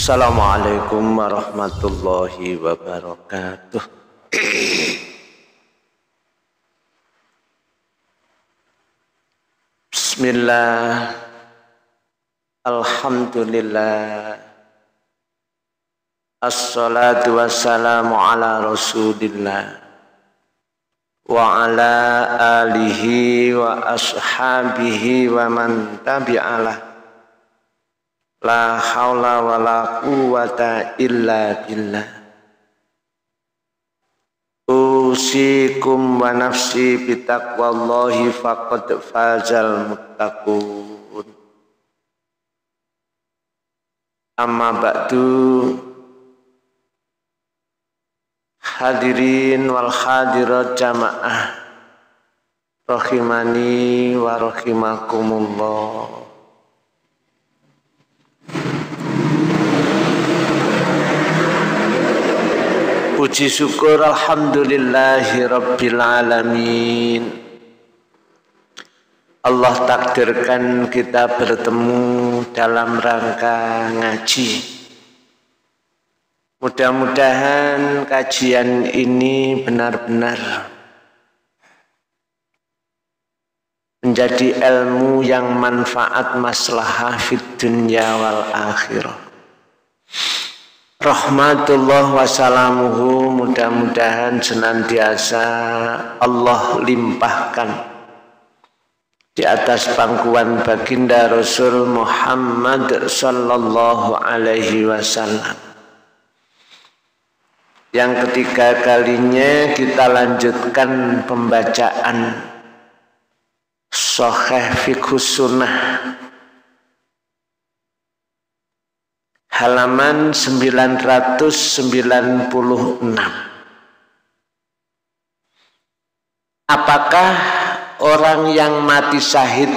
Assalamualaikum warahmatullahi wabarakatuh. Bismillah, alhamdulillah, assalatu wassalamu ala rasulillah wa ala alihi wa ashabihi wa man tabi'alah. La haula wa la quwwata illa billah. Usikum wa nafsi bitaqwallahi faqad fazal muttaqun. Amma ba'du. Hadirin wal hadirat jamaah rahimani wa rahimakumullah. Puji syukur alhamdulillahi rabbil alamin. Allah takdirkan kita bertemu dalam rangka ngaji. Mudah-mudahan kajian ini benar-benar menjadi ilmu yang manfaat maslahah fid dunya wal akhirah. Rahmatullah wassalamuhu, mudah-mudahan senantiasa Allah limpahkan di atas pangkuan baginda Rasul Muhammad sallallahu alaihi wasallam. Yang ketiga kalinya kita lanjutkan pembacaan Shahih Fiqhus Sunnah halaman 996. Apakah orang yang mati syahid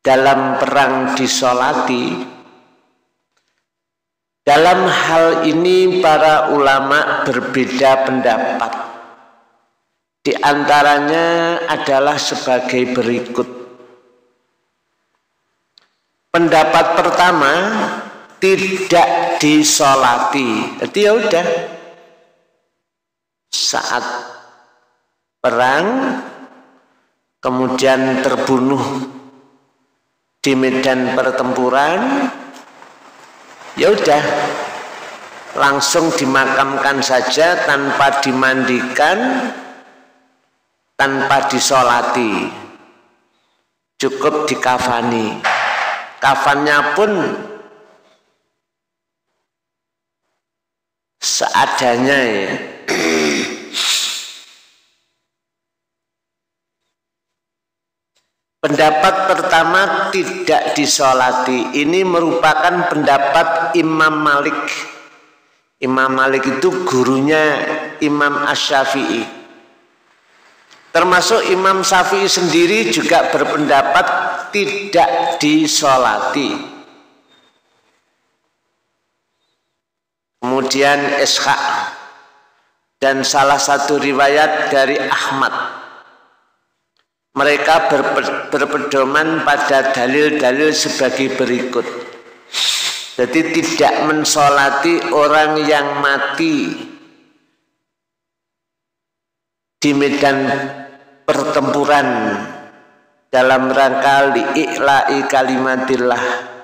dalam perang disolati? Dalam hal ini para ulama berbeda pendapat. Di antaranya adalah sebagai berikut. Pendapat pertama, tidak disolati. Jadi ya udah, saat perang kemudian terbunuh di medan pertempuran, ya udah langsung dimakamkan saja tanpa dimandikan, tanpa disolati, cukup dikafani. Kafannya pun seadanya ya. Pendapat pertama tidak disolati. Ini merupakan pendapat Imam Malik. Imam Malik itu gurunya Imam Asy-Syafi'i. Termasuk Imam Syafi'i sendiri juga berpendapat tidak disolati. Kemudian Ishaq dan salah satu riwayat dari Ahmad, mereka berpedoman pada dalil-dalil sebagai berikut. Jadi tidak mensolati orang yang mati di medan pertempuran dalam rangka li'i'la'i kalimatillah.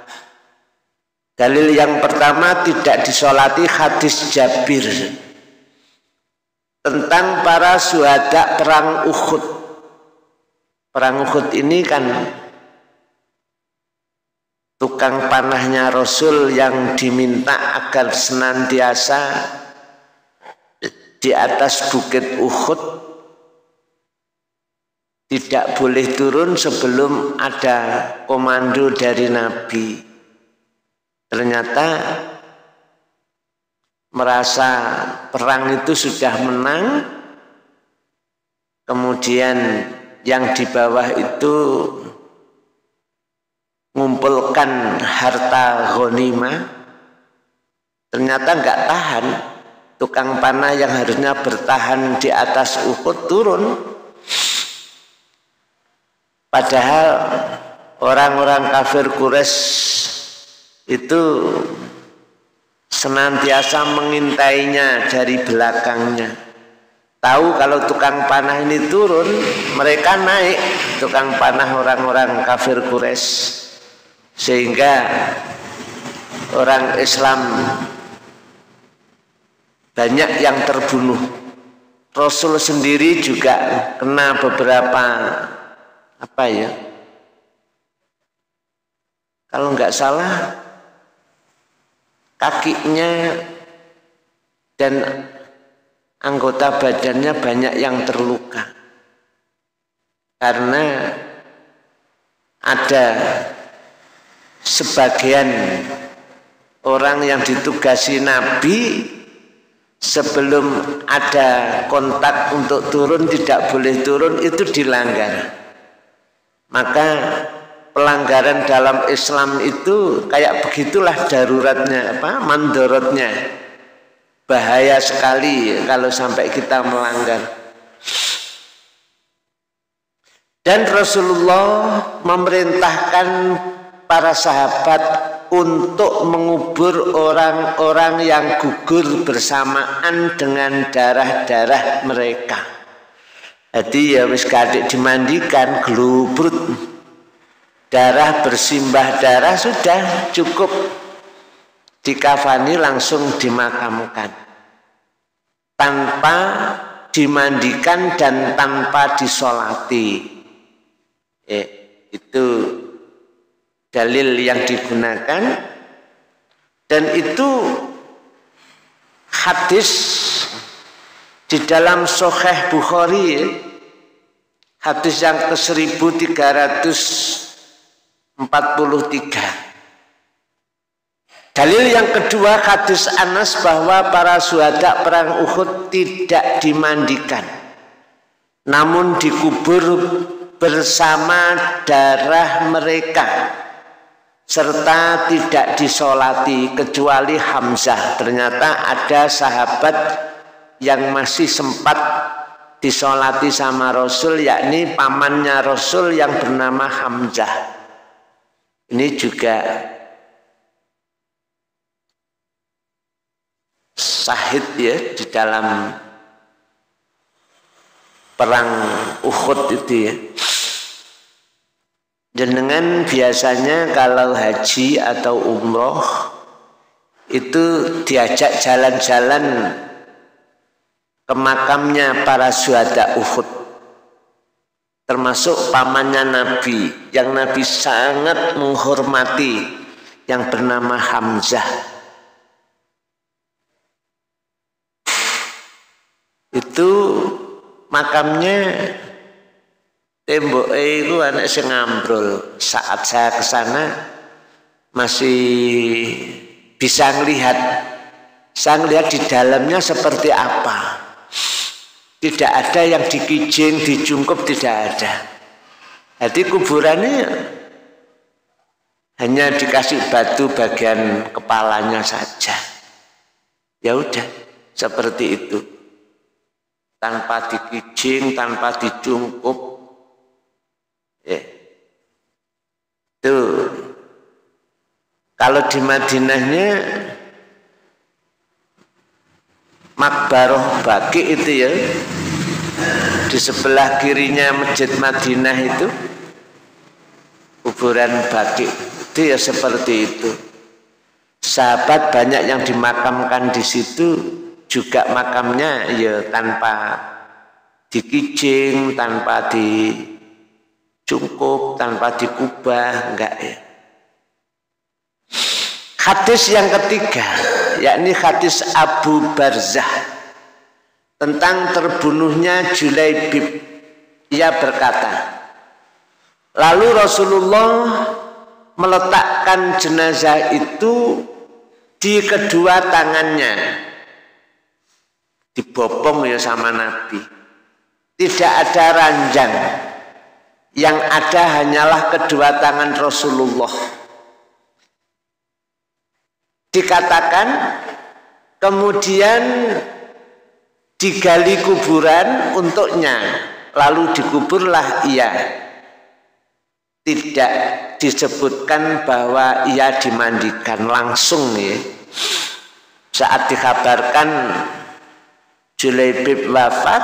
Dalil yang pertama tidak disolati hadis Jabir tentang para syuhada perang Uhud. Perang Uhud ini kan tukang panahnya Rasul yang diminta agar senantiasa di atas bukit Uhud, tidak boleh turun sebelum ada komando dari Nabi. Ternyata merasa perang itu sudah menang, kemudian yang di bawah itu ngumpulkan harta ghanimah, ternyata nggak tahan. Tukang panah yang harusnya bertahan di atas Uhud turun. Padahal orang-orang kafir Quraisy itu senantiasa mengintainya dari belakangnya. Tahu kalau tukang panah ini turun, mereka naik, tukang panah orang-orang kafir Quraisy, sehingga orang Islam banyak yang terbunuh. Rasul sendiri juga kena beberapa kalau nggak salah kakinya dan anggota badannya banyak yang terluka karena ada sebagian orang yang ditugasi Nabi sebelum ada kontak untuk turun tidak boleh turun, itu dilanggar. Maka pelanggaran dalam Islam itu kayak begitulah daruratnya, mandorotnya. Bahaya sekali kalau sampai kita melanggar. Dan Rasulullah memerintahkan para sahabat untuk mengubur orang-orang yang gugur bersamaan dengan darah-darah mereka. Jadi ya wis kadek dimandikan, glubrut, darah bersimbah darah sudah cukup, dikafani langsung dimakamkan tanpa dimandikan dan tanpa disolati. Itu dalil yang digunakan, dan itu hadis di dalam Sahih Bukhari, hadis yang ke-1343. Dalil yang kedua, hadis Anas bahwa para syuhada perang Uhud tidak dimandikan, namun dikubur bersama darah mereka serta tidak disolati kecuali Hamzah. Ternyata ada sahabat yang masih sempat disolati sama Rasul, yakni pamannya Rasul yang bernama Hamzah. Ini juga syahid ya di dalam perang Uhud itu ya. Jenengan biasanya kalau haji atau umroh itu diajak jalan-jalan ke makamnya para syuhada Uhud, termasuk pamannya Nabi yang Nabi sangat menghormati yang bernama Hamzah. Itu makamnya temboknya itu anak sing ngambrol. Saat saya ke sana masih bisa melihat, saya melihat di dalamnya seperti apa. Tidak ada yang dikijing, dijungkup, tidak ada. Jadi kuburannya hanya dikasih batu bagian kepalanya saja. Ya udah, seperti itu. Tanpa dikijing, tanpa dijungkup. Tuh, kalau di Madinahnya Makbaroh Baqi itu ya, di sebelah kirinya Masjid Madinah itu kuburan Baqi itu ya seperti itu. Sahabat banyak yang dimakamkan di situ, juga makamnya ya tanpa dikijing, tanpa dicungkup, tanpa dikubah, enggak ya. Hadis yang ketiga, yakni hadis Abu Barzah tentang terbunuhnya Julaibib. Ia berkata, lalu Rasulullah meletakkan jenazah itu di kedua tangannya, dibopong ya sama Nabi. Tidak ada ranjang, yang ada hanyalah kedua tangan Rasulullah. Dikatakan kemudian digali kuburan untuknya, lalu dikuburlah ia. Tidak disebutkan bahwa ia dimandikan langsung ya. saat dikabarkan Julaibib wafat,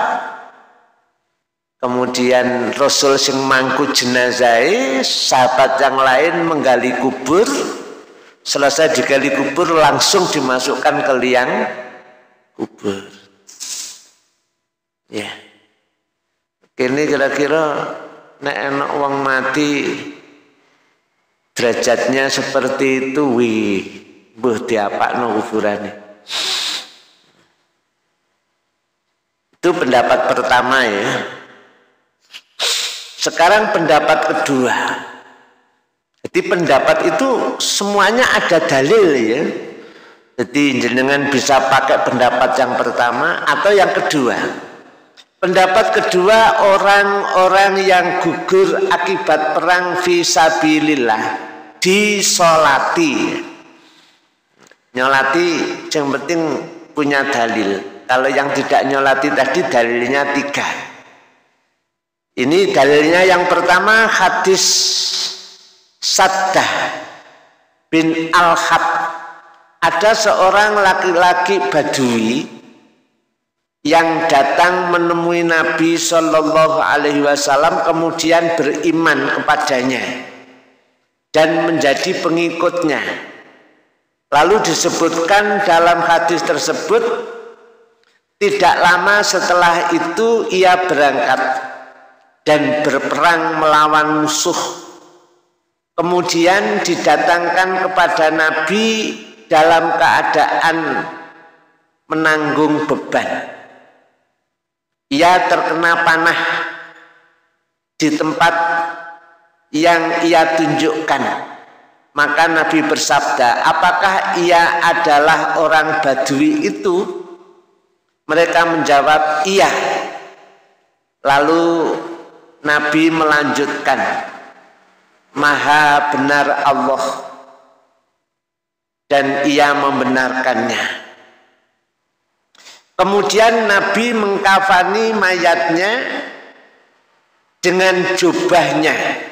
kemudian Rasul sing mangku jenazah, sahabat yang lain menggali kubur, selesai digali kubur langsung dimasukkan ke liang kubur. Ya, kini kira-kira nek enak wong mati derajatnya seperti itu, wih, mbuh diapakno kuburane. Itu pendapat pertama ya. Sekarang pendapat kedua. Jadi pendapat itu semuanya ada dalil ya. Jadi jenengan bisa pakai pendapat yang pertama atau yang kedua. Pendapat kedua, orang-orang yang gugur akibat perang fisabilillah disolati. Nyolati yang penting punya dalil. Kalau yang tidak nyolati tadi dalilnya 3. Ini dalilnya yang pertama, hadis Saddah bin Al-Hab. Ada seorang laki-laki Badui yang datang menemui Nabi Shallallahu Alaihi Wasallam, kemudian beriman kepadanya dan menjadi pengikutnya. Lalu disebutkan dalam hadis tersebut, tidak lama setelah itu ia berangkat dan berperang melawan musuh. Kemudian didatangkan kepada Nabi dalam keadaan menanggung beban. Ia terkena panah di tempat yang ia tunjukkan. Maka Nabi bersabda, apakah ia adalah orang Badui itu? Mereka menjawab, iya. Lalu Nabi melanjutkan, Maha benar Allah, dan ia membenarkannya. Kemudian Nabi mengkafani mayatnya dengan jubahnya.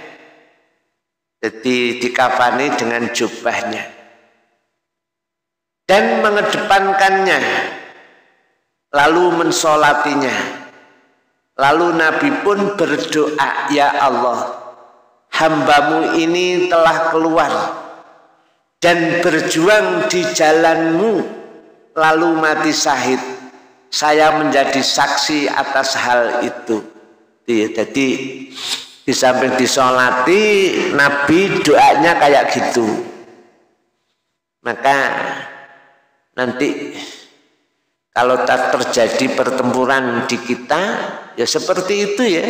Jadi dikafani dengan jubahnya dan mengedepankannya, lalu mensolatinya. Lalu Nabi pun berdoa, ya Allah, hambamu ini telah keluar dan berjuang di jalanmu, lalu mati syahid. Saya menjadi saksi atas hal itu. Jadi di samping disolati, Nabi doanya kayak gitu. Maka nanti kalau tak terjadi pertempuran di kita, ya seperti itu ya.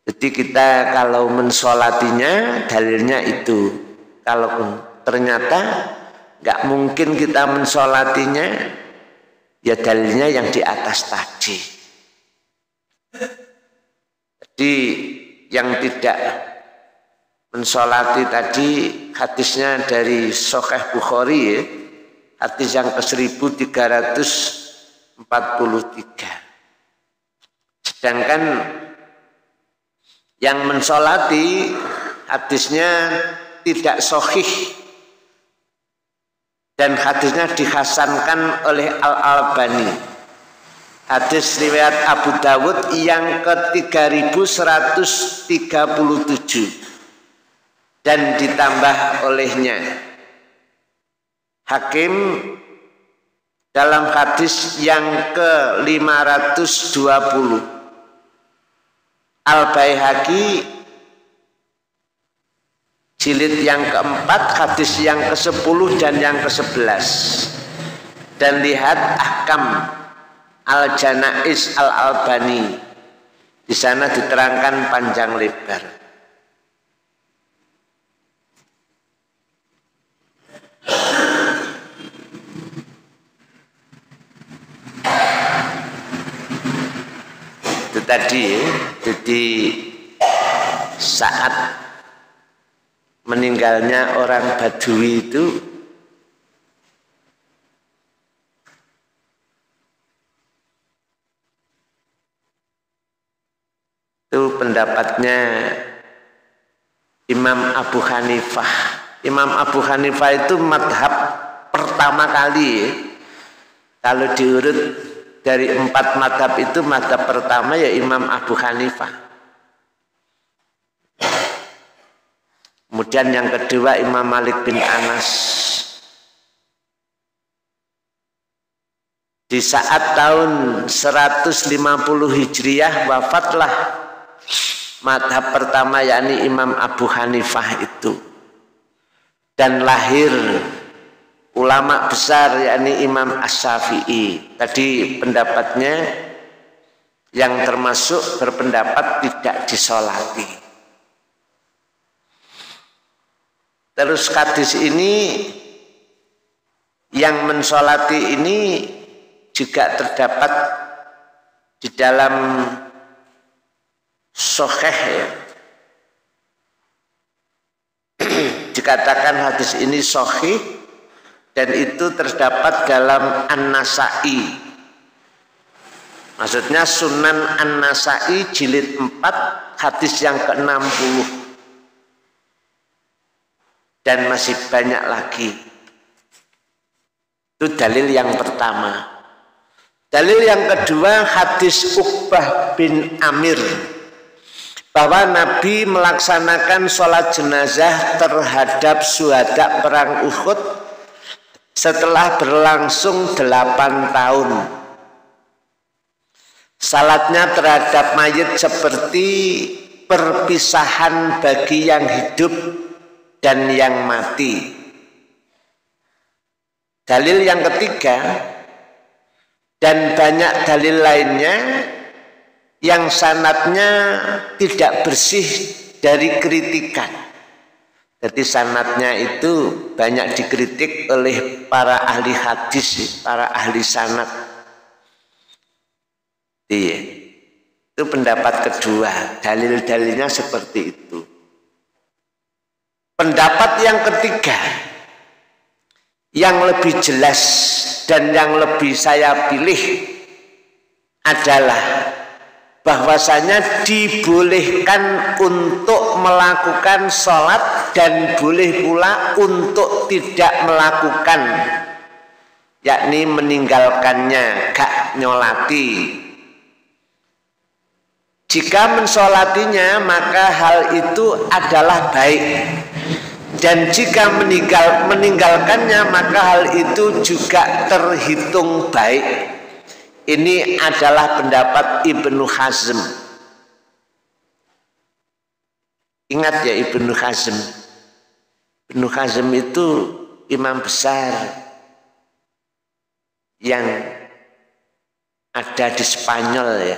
Jadi kita kalau mensolatinya, dalilnya itu. Kalau ternyata nggak mungkin kita mensolatinya, ya dalilnya yang di atas tadi. Jadi yang tidak mensolati tadi hadisnya dari Sahih Bukhari ya, hadis yang ke-1343. Sedangkan yang mensolati hadisnya tidak sahih dan hadisnya dihasankan oleh Al-Albani. Hadis riwayat Abu Dawud yang ke-3137 dan ditambah olehnya Hakim dalam hadis yang ke-520. Al-Baihaqi jilid yang ke-4 hadis yang ke-10 dan yang ke-11. Dan lihat Ahkam Al-Janaiz Al-Albani, di sana diterangkan panjang lebar. Itu tadi, jadi saat meninggalnya orang Badui itu, pendapatnya Imam Abu Hanifah. Imam Abu Hanifah itu madhab pertama kali, kalau diurut dari 4 mazhab itu, mazhab pertama ya Imam Abu Hanifah. Kemudian yang kedua Imam Malik bin Anas. Di saat tahun 150 Hijriah wafatlah mazhab pertama yakni Imam Abu Hanifah itu. Dan lahir ulama besar yakni Imam Asy-Syafi'i. Tadi pendapatnya yang termasuk berpendapat tidak disolati. Terus hadis ini yang mensolati ini juga terdapat di dalam Sahih ya. Dikatakan hadis ini sahih dan itu terdapat dalam An-Nasa'i. Maksudnya Sunan An-Nasa'i jilid 4 hadis yang ke-60. Dan masih banyak lagi. Itu dalil yang pertama. Dalil yang kedua hadis Uqbah bin Amir, bahwa Nabi melaksanakan sholat jenazah terhadap syuhada perang Uhud setelah berlangsung 8 tahun. Salatnya terhadap mayit seperti perpisahan bagi yang hidup dan yang mati. Dalil yang ketiga, dan banyak dalil lainnya yang sanadnya tidak bersih dari kritikan. Jadi sanadnya itu banyak dikritik oleh para ahli hadis, para ahli sanad. Iya. Itu pendapat kedua, dalil-dalilnya seperti itu. Pendapat yang ketiga, yang lebih jelas dan yang lebih saya pilih adalah bahwasanya dibolehkan untuk melakukan sholat dan boleh pula untuk tidak melakukan, yakni meninggalkannya, gak nyolati. Jika mensolatinya maka hal itu adalah baik, dan jika meninggalkannya maka hal itu juga terhitung baik. Ini adalah pendapat Ibnu Hazm. Ingat ya Ibnu Hazm. Ibnu Hazm itu imam besar yang ada di Spanyol ya.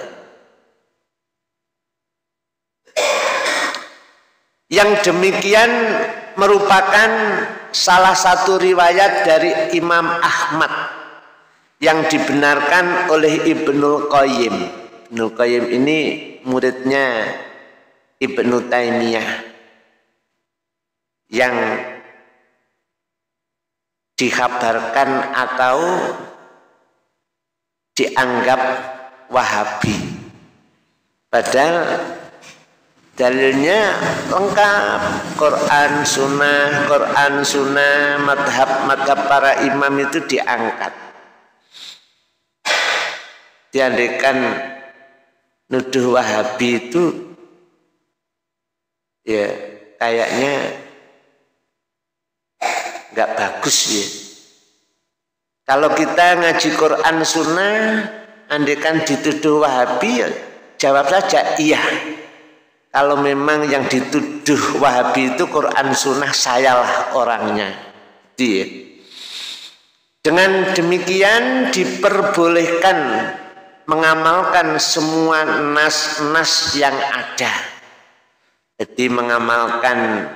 Yang demikian merupakan salah satu riwayat dari Imam Ahmad yang dibenarkan oleh Ibnul Qayyim. Ibnul Qayyim ini muridnya Ibnu Taimiyah yang dikabarkan atau dianggap Wahabi. Padahal dalilnya lengkap, Quran Sunnah, madhab para imam itu diangkat. Diandekan nuduh Wahabi itu ya kayaknya nggak bagus ya. Kalau kita ngaji Quran Sunnah, andekan dituduh Wahabi ya jawab saja iya. Kalau memang yang dituduh Wahabi itu Quran Sunnah, sayalah orangnya. Dia. Dengan demikian diperbolehkan mengamalkan semua nas-nas yang ada. Jadi mengamalkan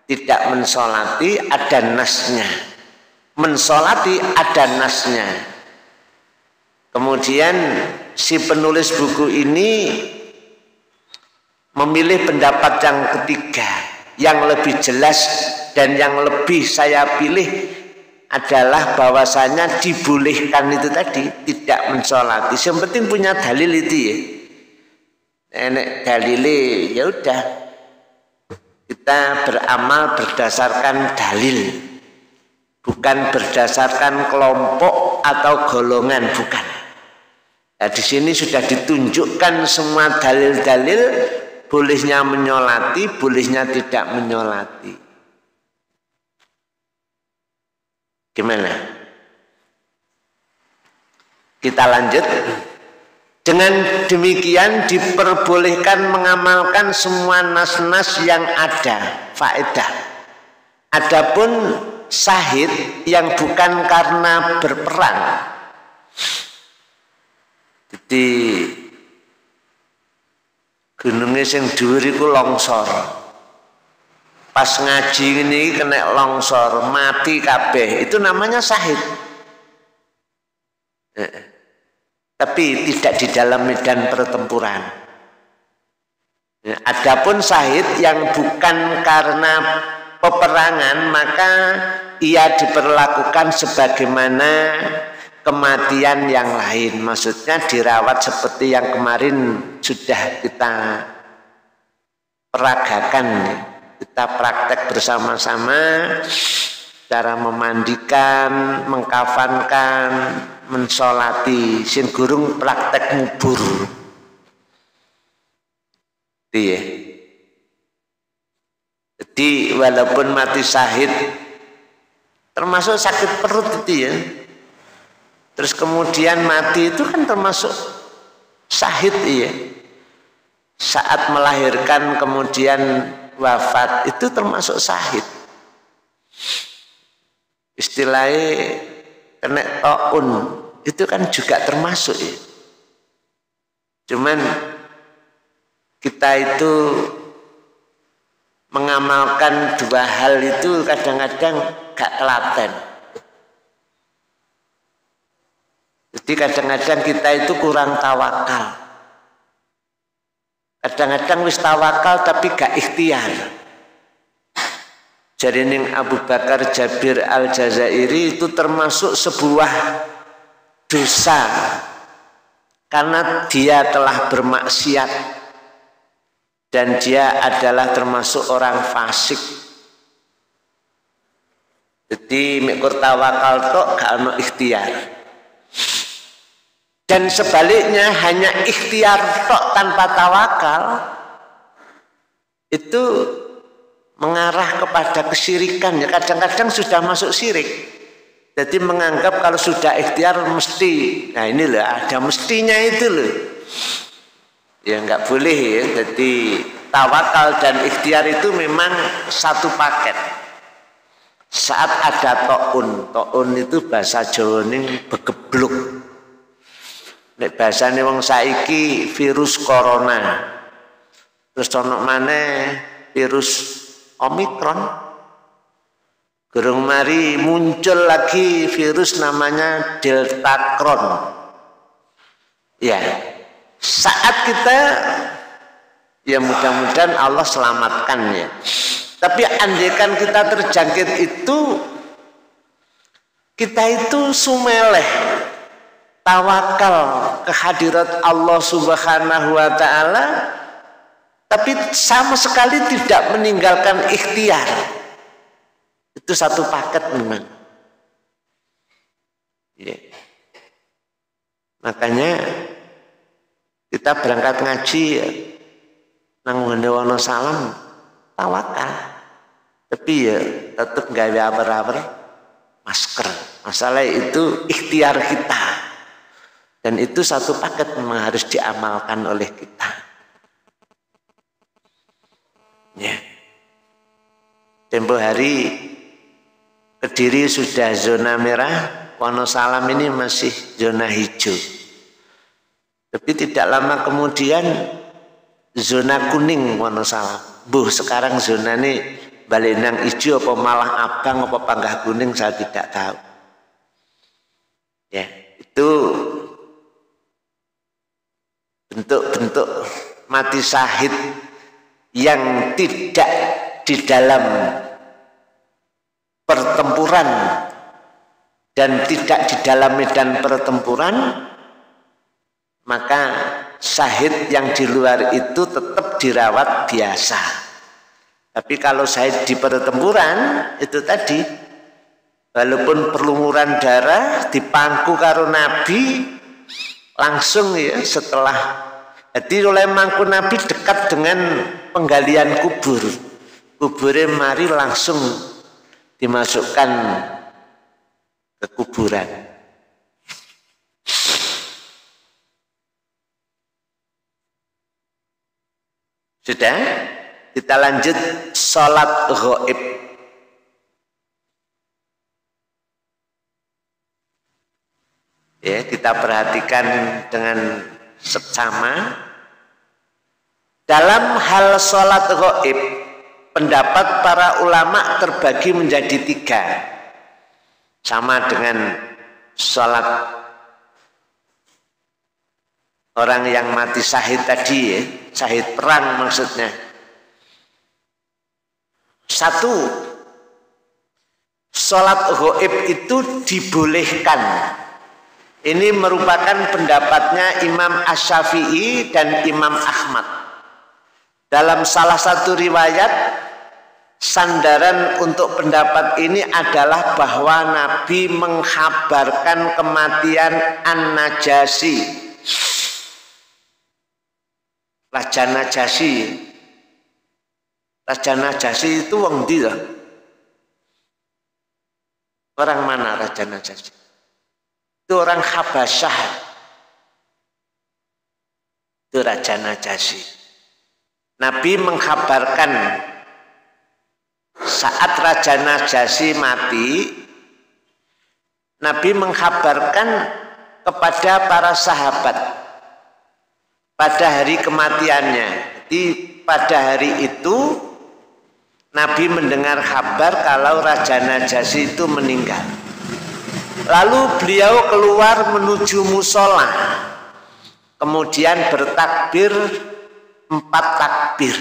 tidak mensolati ada nasnya, mensolati ada nasnya. Kemudian si penulis buku ini memilih pendapat yang ketiga, yang lebih jelas dan yang lebih saya pilih adalah bahwasanya dibolehkan itu tadi, tidak mensolati. Yang penting punya dalil itu ya. Enek dalile ya udah, kita beramal berdasarkan dalil, bukan berdasarkan kelompok atau golongan, bukan. Nah, di sini sudah ditunjukkan semua dalil-dalil bolehnya menyolati, bolehnya tidak menyolati. Gimana? Kita lanjut. Dengan demikian diperbolehkan mengamalkan semua nas-nas yang ada faedah. Adapun syahid yang bukan karena berperang, jadi gunungnya sing dhuwur iku longsor. Pas ngaji ini kena longsor, mati kabeh, itu namanya syahid. Tapi tidak di dalam medan pertempuran. Adapun syahid yang bukan karena peperangan, maka ia diperlakukan sebagaimana kematian yang lain. Maksudnya dirawat seperti yang kemarin sudah kita peragakan, kita praktek bersama-sama, cara memandikan, mengkafankan, mensolati, sin gurung praktek ngubur. Iya. Jadi walaupun mati syahid, termasuk sakit perut itu ya. Terus kemudian mati itu kan termasuk syahid ya. Saat melahirkan kemudian wafat itu termasuk syahid. Istilahnya kena taun itu kan juga termasuk ya. Cuman kita itu mengamalkan dua hal itu kadang-kadang gak telaten. Jadi kadang-kadang kita itu kurang tawakal. Kadang-kadang wis tawakal tapi gak ikhtiar. Jadi Abu Bakar Jabir Al-Jazairi itu termasuk sebuah dosa karena dia telah bermaksiat dan dia adalah termasuk orang fasik. Jadi mikir tawakal tok gak ono ikhtiar. Dan sebaliknya hanya ikhtiar tok tanpa tawakal itu mengarah kepada kesyirikan. Ya kadang-kadang sudah masuk syirik. Jadi menganggap kalau sudah ikhtiar mesti. Nah ini loh, ada mestinya itu loh. Ya nggak boleh ya. Jadi tawakal dan ikhtiar itu memang satu paket. Saat ada to'un itu bahasa Jawa ini begebluk. Nek bahasane wong saiki virus corona. Terus ono maneh virus Omikron. Gerung mari muncul lagi virus namanya Deltacron. Ya, saat kita ya mudah-mudahan Allah selamatkan ya. Tapi andaikan kita terjangkit itu, kita itu sumeleh, tawakal kehadirat Allah Subhanahu wa Ta'ala, tapi sama sekali tidak meninggalkan ikhtiar. Itu satu paket memang. Ya. Makanya kita berangkat ngaji ya, nang Wonosalam tawakal. Tapi ya tetap gawe apa-apa masker. Masalah itu ikhtiar kita. Dan itu satu paket memang harus diamalkan oleh kita. Ya. Tempo hari Kediri sudah zona merah, Wonosalam ini masih zona hijau. Tapi tidak lama kemudian zona kuning Wonosalam. Sekarang zona ini balik nang hijau apa malah abang apa panggah kuning saya tidak tahu. Ya, itu bentuk-bentuk mati syahid yang tidak di dalam pertempuran dan tidak di dalam medan pertempuran, maka syahid yang di luar itu tetap dirawat biasa. Tapi kalau syahid di pertempuran itu tadi walaupun perlumuran darah dipangku karo Nabi langsung ya setelah. Jadi oleh mangku Nabi dekat dengan penggalian kubur. Kuburnya mari langsung dimasukkan ke kuburan. Sudah? Kita lanjut sholat ghaib. Ya, kita perhatikan dengan seksama. Dalam hal sholat ghaib, pendapat para ulama terbagi menjadi 3. Sama dengan sholat orang yang mati syahid tadi ya, syahid perang maksudnya. 1, sholat ghaib itu dibolehkan. Ini merupakan pendapatnya Imam Asy-Syafi'i dan Imam Ahmad. Dalam salah satu riwayat, sandaran untuk pendapat ini adalah bahwa Nabi mengkhabarkan kematian An-Najasyi, Raja Najasyi. Raja Najasyi itu wong ndi to? Orang mana Raja Najasyi? Itu orang Habasyah. Itu Raja Najasyi. Nabi mengkhabarkan saat Raja Najasyi mati, Nabi mengkhabarkan kepada para sahabat pada hari kematiannya. Jadi pada hari itu Nabi mendengar kabar kalau Raja Najasyi itu meninggal. Lalu beliau keluar menuju musola, kemudian bertakbir 4 takbir.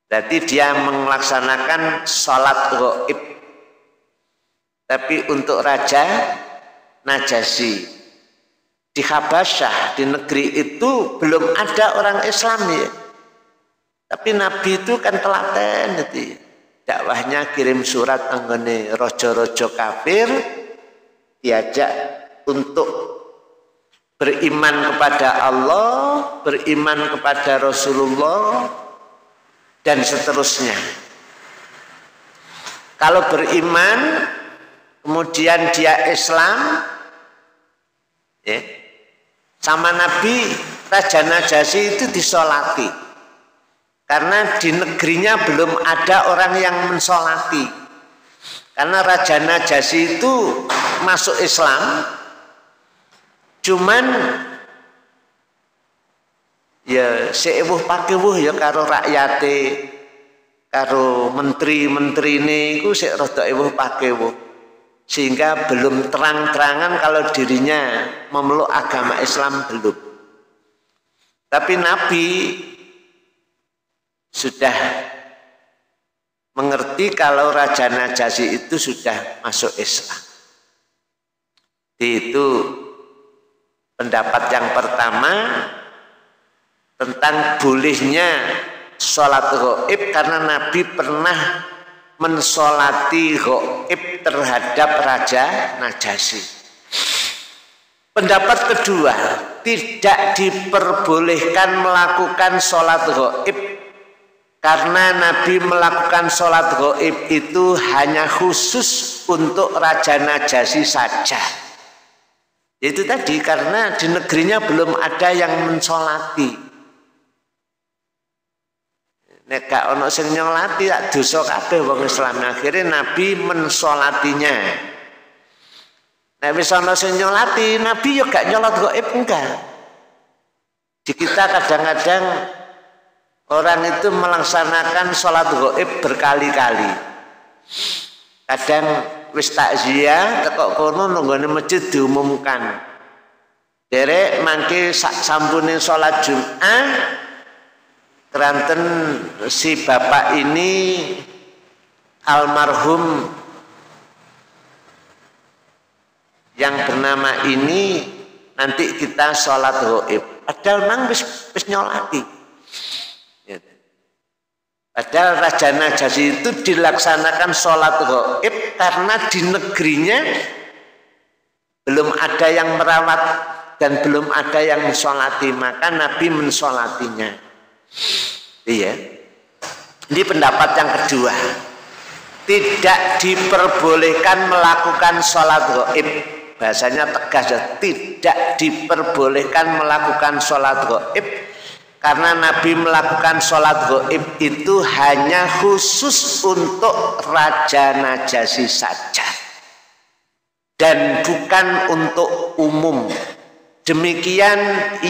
Berarti dia melaksanakan sholat ghaib. Tapi untuk Raja Najasyi di Habasyah, di negeri itu belum ada orang Islam ya. Tapi Nabi itu kan telaten gitu ya. Dakwahnya kirim surat anggone rojo-rojo kafir, diajak untuk beriman kepada Allah, beriman kepada Rasulullah, dan seterusnya. Kalau beriman, kemudian dia Islam, ya, sama Nabi, Raja Najasyi itu disolati. Karena di negerinya belum ada orang yang mensolati. Karena Raja Najasyi itu masuk Islam, cuman ya seuwuh pakewuh ya karo rakyate, karo menteri-menteri ini iku sik rada ewuh pakewuh. Sehingga belum terang-terangan kalau dirinya memeluk agama Islam belum. Tapi Nabi sudah mengerti kalau Raja Najasyi itu sudah masuk Islam. Itu pendapat yang pertama tentang bolehnya sholat ghaib karena Nabi pernah mensolati ghaib terhadap Raja Najasyi. Pendapat kedua, tidak diperbolehkan melakukan sholat ghaib karena Nabi melakukan sholat ghaib itu hanya khusus untuk Raja Najasyi saja. Itu tadi karena di negerinya belum ada yang mensolati. Nek gak ono sing nyolati tak dosa kabeh wong Islam. Akhirnya Nabi mensolatinya. Nek wis ono sing nyolati, Nabi yo gak nyolat ghaib enggak. Di kita kadang-kadang orang itu melaksanakan sholat ghaib berkali-kali. Kadang wis takziah tekok kono nunggone masjid diumumkan. Derek mangke sak sampune sholat Jumat keranten si bapak ini almarhum yang bernama ini nanti kita sholat ghaib. Padahal nang wis nyolati. Padahal Raja Najasyi itu dilaksanakan sholat gaib karena di negerinya belum ada yang merawat dan belum ada yang mensolati, maka Nabi mensolatinya. Iya. Ini pendapat yang kedua. Tidak diperbolehkan melakukan sholat gaib. Bahasanya tegas ya. Tidak diperbolehkan melakukan sholat gaib. Karena Nabi melakukan sholat gaib itu hanya khusus untuk Raja Najasyi saja. Dan bukan untuk umum. Demikian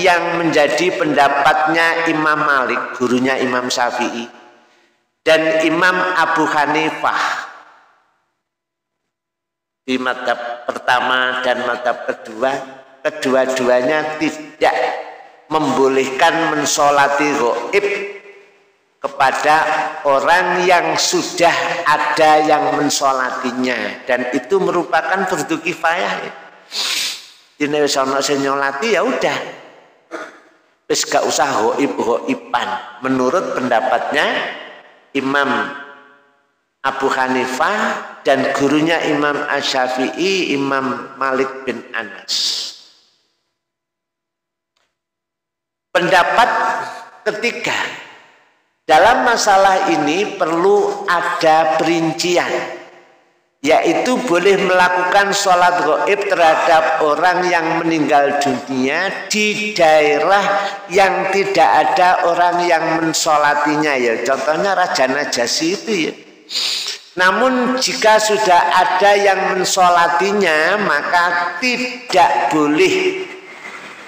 yang menjadi pendapatnya Imam Malik, gurunya Imam Syafi'i, dan Imam Abu Hanifah di mazhab pertama dan mazhab kedua, kedua-duanya tidak membolehkan mensolati gaib kepada orang yang sudah ada yang mensolatinya, dan itu merupakan fardu kifayah. Dene wis ana sing nyolati ya udah. Wis gak usah gaib-gaiban. Menurut pendapatnya Imam Abu Hanifah dan gurunya Imam Asy-Syafi'i, Imam Malik bin Anas. Pendapat ketiga, dalam masalah ini perlu ada perincian, yaitu boleh melakukan sholat gaib terhadap orang yang meninggal dunia di daerah yang tidak ada orang yang mensolatinya, ya contohnya Raja Najasyi itu ya. Namun jika sudah ada yang mensolatinya maka tidak boleh.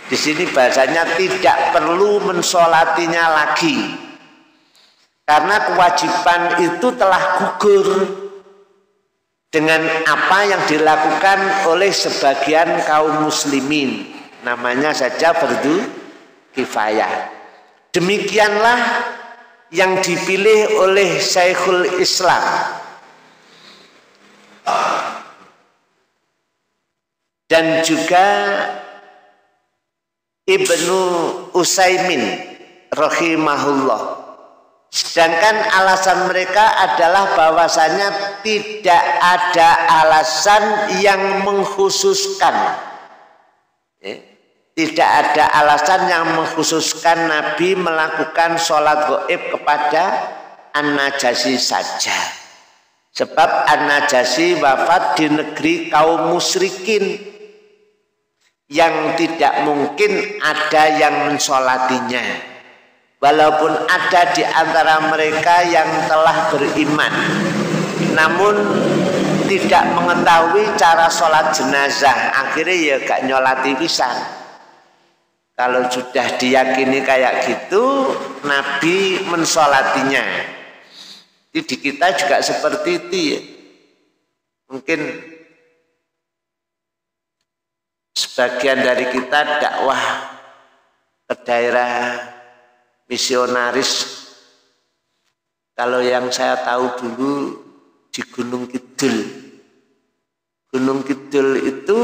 Di sini bahasanya tidak perlu mensolatinya lagi, karena kewajiban itu telah gugur dengan apa yang dilakukan oleh sebagian kaum muslimin, namanya saja fardu kifayah. Demikianlah yang dipilih oleh Syekhul Islam dan juga Ibnu Utsaimin rahimahullah. Sedangkan alasan mereka adalah bahwasanya tidak ada alasan yang mengkhususkan, tidak ada alasan yang mengkhususkan Nabi melakukan sholat gaib kepada An-Najasyi saja. Sebab An-Najasyi wafat di negeri kaum musyrikin yang tidak mungkin ada yang mensolatinya. Walaupun ada di antara mereka yang telah beriman, namun tidak mengetahui cara sholat jenazah, akhirnya ya gak nyolati pisan. Kalau sudah diyakini kayak gitu, Nabi mensolatinya. Di kita juga seperti itu ya. Mungkin sebagian dari kita dakwah ke daerah misionaris. Kalau yang saya tahu dulu di Gunung Kidul. Gunung Kidul itu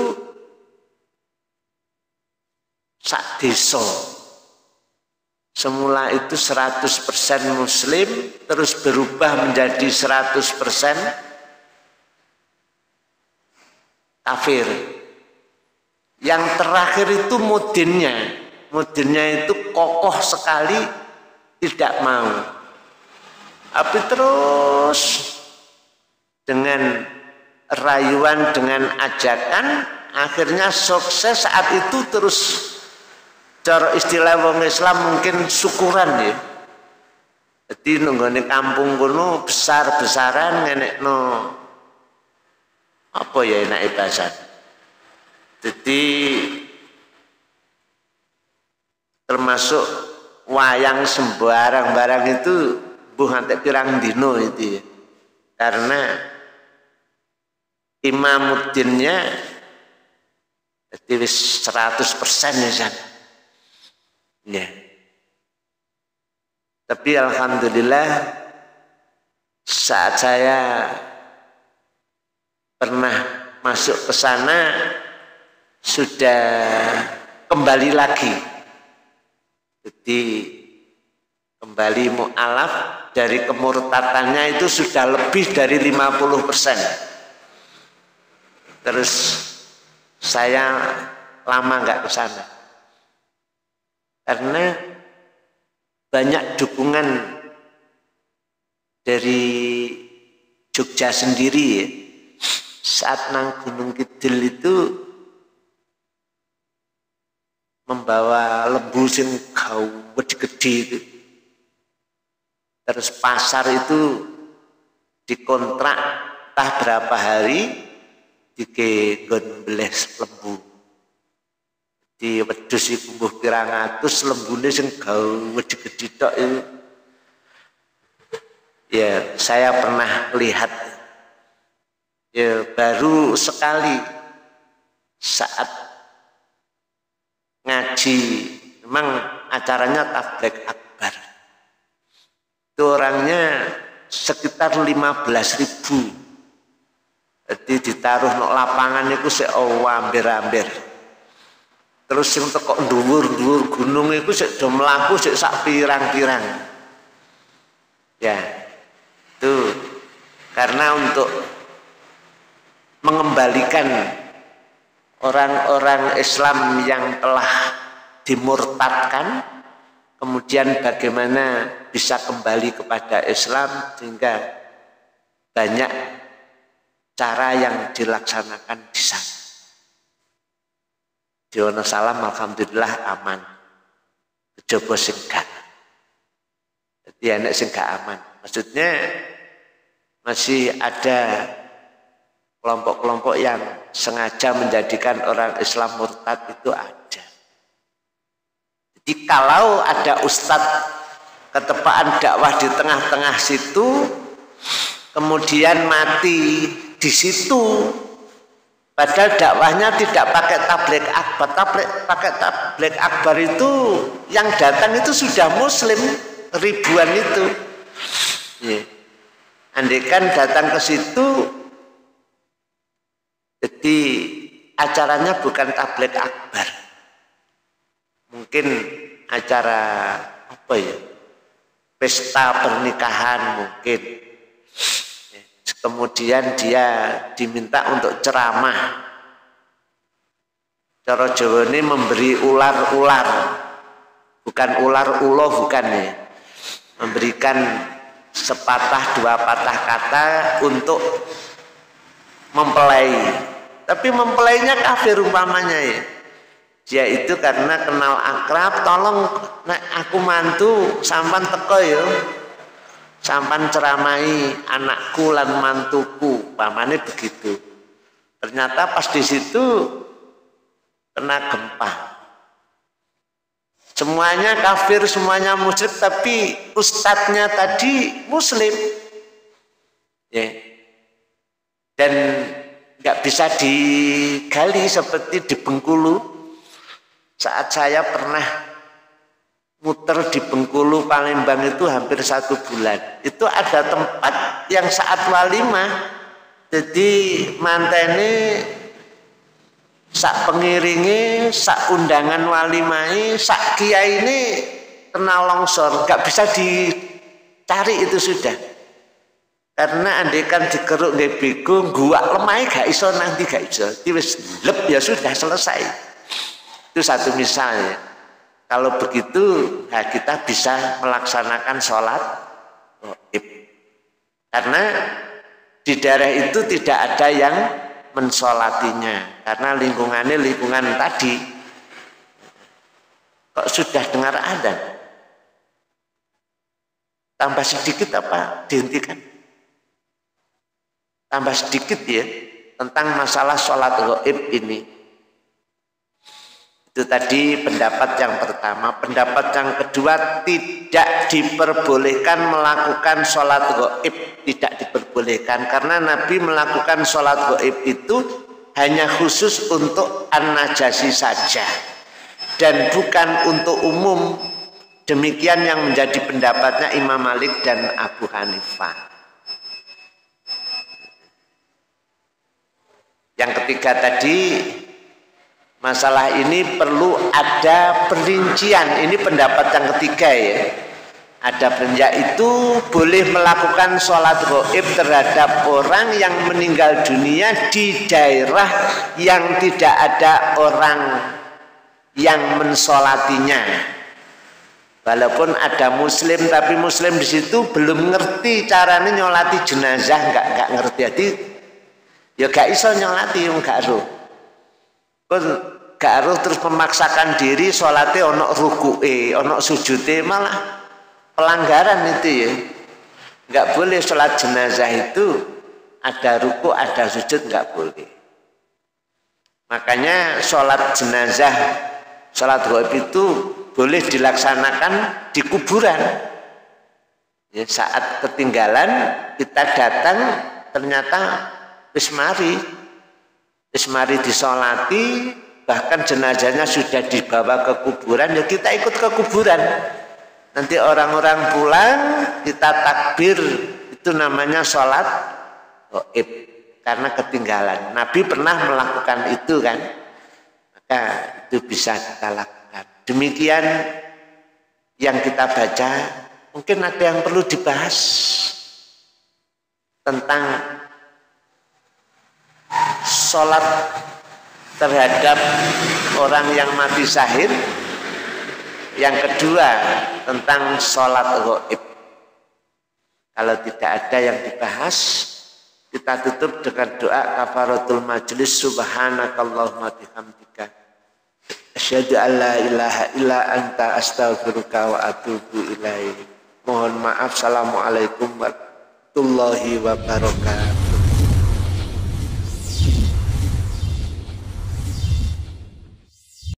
sak desa. Semula itu 100% muslim, terus berubah menjadi 100% kafir. Yang terakhir itu mudinnya. Mudinnya itu kokoh sekali, tidak mau. Tapi terus dengan rayuan, dengan ajakan, akhirnya sukses. Saat itu terus, cara istilah wong Islam mungkin syukuran ya. Jadi nunggone kampung kuno besar-besaran ngenekno apa ya enake bahasa. Jadi termasuk wayang sembarang-barang itu buh ngantek pirang dino itu ya. Karena imamuddinnya jadi wis 100% ya San. Ya. Tapi alhamdulillah saat saya pernah masuk ke sana sudah kembali lagi. Jadi kembali mu'alaf dari kemurtadannya itu sudah lebih dari 50%. Terus saya lama nggak ke sana karena banyak dukungan dari Jogja sendiri ya. Saat nang Gunung Kidul itu membawa lembu sing gede itu. Terus pasar itu dikontrak entah berapa hari dikenggon beles lembu. Di wedhus iku mbuh pirang atus lembune sing gede tok itu. Ya, saya pernah lihat. Ya, baru sekali saat ngaji, memang acaranya tabligh akbar. Itu orangnya sekitar 15.000. Jadi ditaruh nang lapangan itu sik ambir-ambir. Terus sing teko dhuwur-dhuwur gunung iku sik do mlaku sik sak pirang-pirang. Ya. Itu karena untuk mengembalikan orang-orang Islam yang telah dimurtadkan, kemudian bagaimana bisa kembali kepada Islam, sehingga banyak cara yang dilaksanakan di sana. Di Wonosalam alhamdulillah aman. Kejaba sing gak. Jadi enek sing gak aman. Maksudnya masih ada kelompok-kelompok yang sengaja menjadikan orang Islam murtad, itu ada. Jadi kalau ada ustadz ketepaan dakwah di tengah-tengah situ, kemudian mati di situ, padahal dakwahnya tidak pakai tabligh akbar. Pakai tabligh akbar itu yang datang itu sudah muslim ribuan itu. Ya. Andaikan datang ke situ, jadi acaranya bukan tabligh akbar, mungkin acara apa ya, pesta pernikahan mungkin. Kemudian dia diminta untuk ceramah. Cara Jawa ini memberi ular-ular, bukan ular ulo, bukan ya. Memberikan sepatah dua patah kata untuk mempelai. Tapi mempelainya kafir umpamanya ya. Dia itu karena kenal akrab, tolong nek aku mantu sampan teko ya. Sampan ceramai anakku lan mantuku, umpamanya begitu. Ternyata pas di situ kena gempa. Semuanya kafir, semuanya musyrik, tapi ustadznya tadi muslim. Ya. Dan nggak bisa digali seperti di Bengkulu. Saat saya pernah muter di Bengkulu, Palembang itu hampir 1 bulan. Itu ada tempat yang saat walimah, jadi mantene sak pengiringi, sak undangan walimai, sak kiai ini kena longsor, nggak bisa dicari itu sudah. Karena andaikan dikeruk nggih bego, guak lemah gak iso, nanti gak iso. Wis lep ya sudah selesai. Itu satu misalnya. Kalau begitu, nah kita bisa melaksanakan sholat gaib. Karena di daerah itu tidak ada yang mensolatinya, karena lingkungannya lingkungan tadi. Kok sudah dengar adzan? Tambah sedikit apa dihentikan? Tambah sedikit ya tentang masalah sholat gaib ini. Itu tadi pendapat yang pertama. Pendapat yang kedua, tidak diperbolehkan melakukan sholat gaib. Tidak diperbolehkan karena Nabi melakukan sholat gaib itu hanya khusus untuk an-najasi saja dan bukan untuk umum. Demikian yang menjadi pendapatnya Imam Malik dan Abu Hanifah. Yang ketiga tadi, masalah ini perlu ada perincian. Ini pendapat yang ketiga ya. Adapun yaitu boleh melakukan sholat gaib terhadap orang yang meninggal dunia di daerah yang tidak ada orang yang mensolatinya. Walaupun ada muslim, tapi muslim di situ belum ngerti caranya nyolati jenazah, nggak ngerti. Jadi ya gak iso nyolati, gak aruh. Gak aruh terus memaksakan diri sholatnya ono ruku'e, ono sujudnya, malah pelanggaran itu ya. Nggak boleh sholat jenazah itu ada ruku, ada sujud, nggak boleh. Makanya sholat jenazah, sholat gaib itu boleh dilaksanakan di kuburan. Ya, saat ketinggalan kita datang ternyata wis mari disolati, bahkan jenazahnya sudah dibawa ke kuburan, ya kita ikut ke kuburan. Nanti orang-orang pulang, kita takbir, itu namanya sholat gaib karena ketinggalan. Nabi pernah melakukan itu kan, maka itu bisa kita lakukan. Demikian yang kita baca. Mungkin ada yang perlu dibahas tentang sholat terhadap orang yang mati syahid. Yang kedua tentang sholat gaib. Kalau tidak ada yang dibahas, kita tutup dengan doa kafaratul majlis. Subhanakallahumma bihamdika asyhadu an la ilaha illa anta astaghfiruka wa atubu ilaik. Mohon maaf. Assalamualaikum warahmatullahi wabarakatuh.